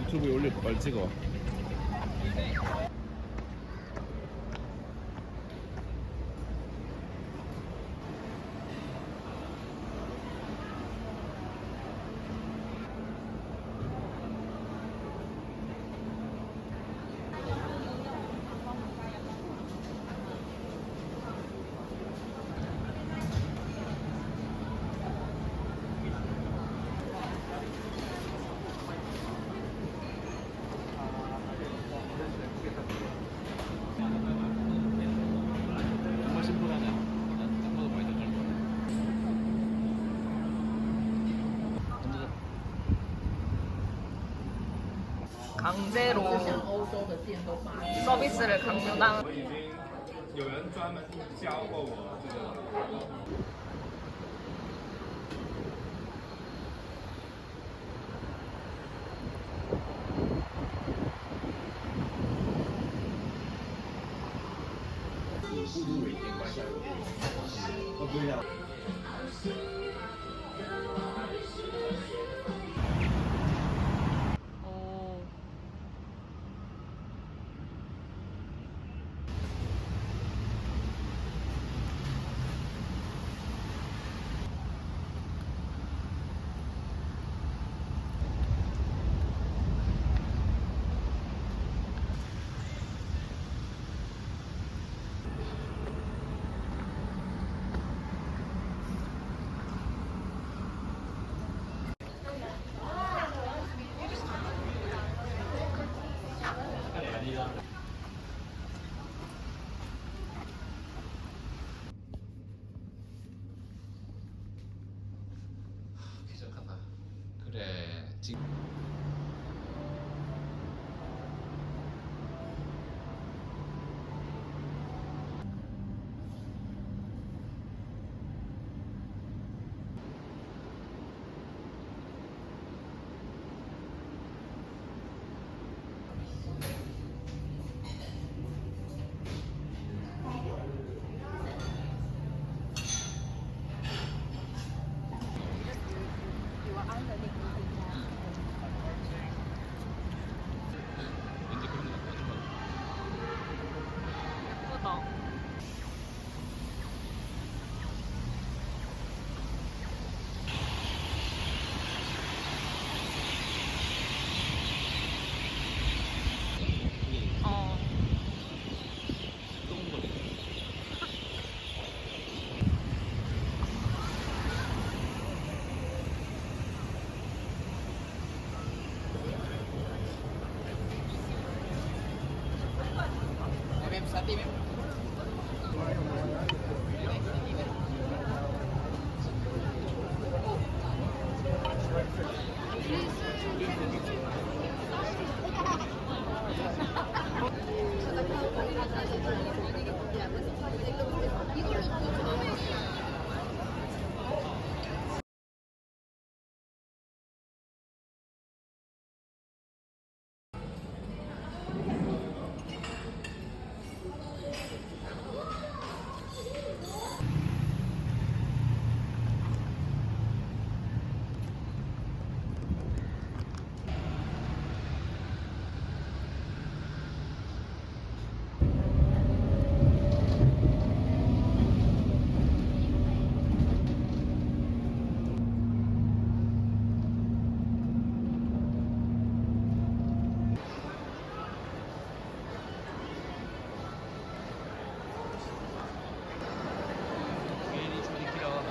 유튜브에 올릴 거 빨리 찍어. 정말 심플하네. 난 딱 봐도 많이 들어갈 거야. 강제로 서비스를 강요당. 我已经有人专门教过我这个。 오. 기적하다. 그래. 지금 왠지 그런 거 같아. 예쁘다. 어. 조금 거리. 괜히 손이 길어.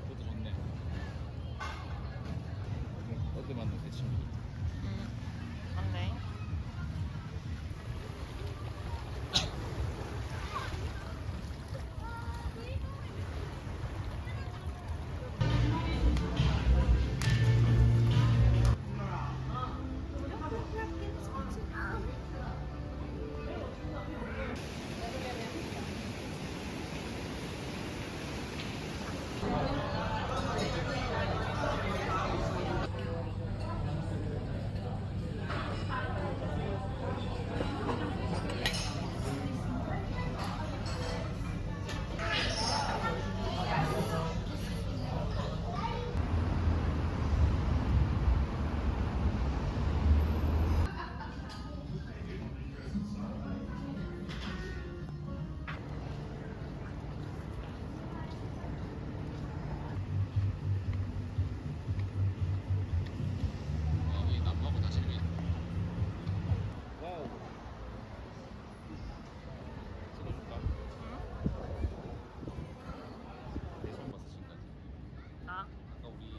그것도 좋네. 어디 만든 대충. 맞네. 이 나무하고 다 재미. 와우. 찍어줄까? 내 손 봤어 지금까지. 나? 아까 우리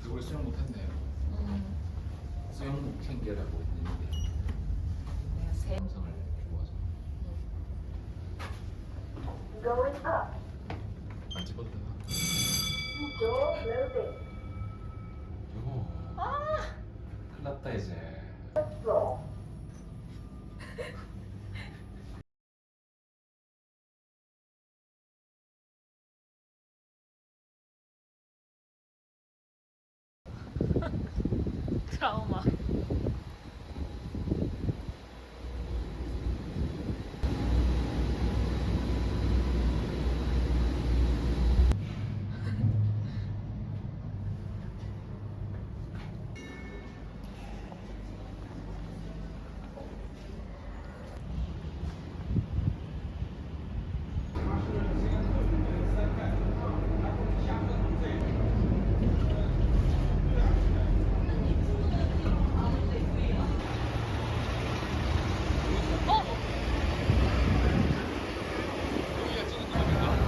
이걸 수영 못했네요. 수영복 챙겨라고 했는데 내가 세. 영상을 좋아하죠. Going up. 안 찍어도 되나? Door moving. 이거 큰일 났다 이제. Floor. 트라우마.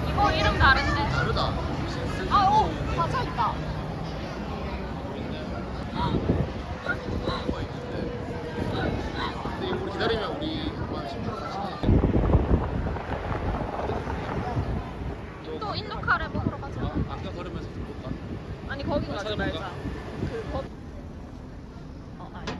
이거 이름 다른데? 다르다. 아, 오! 맞아 있다. 근데 우리 기다리면 우리 한 10분 같이. 또 인도카레 먹으러 가자. 아까 걸으면서 좀 볼까? 아니 거기 가지 찾아볼까? 말자. 그 거. 아니.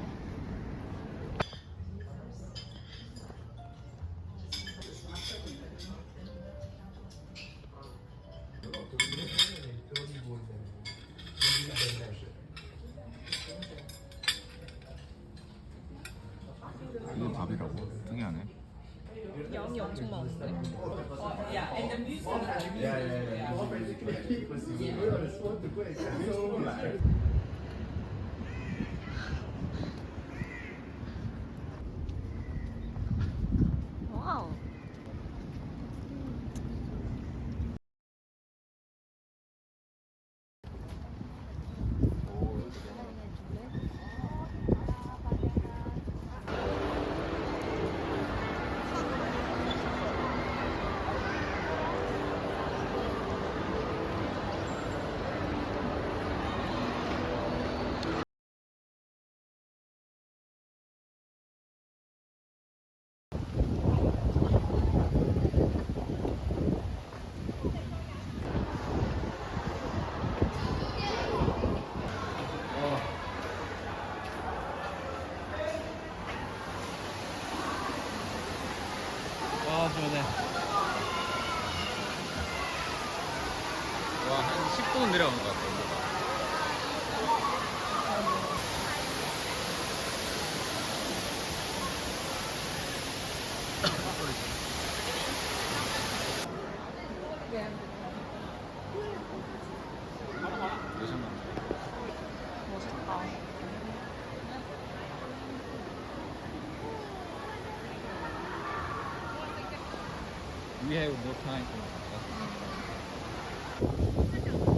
이게 밥이라고? 특이하네. 양이 엄청 많은데. 와우. 와 시원해. 와한 10분은 내려간 것 같아. 온도가. 멋있다. We have no time for that.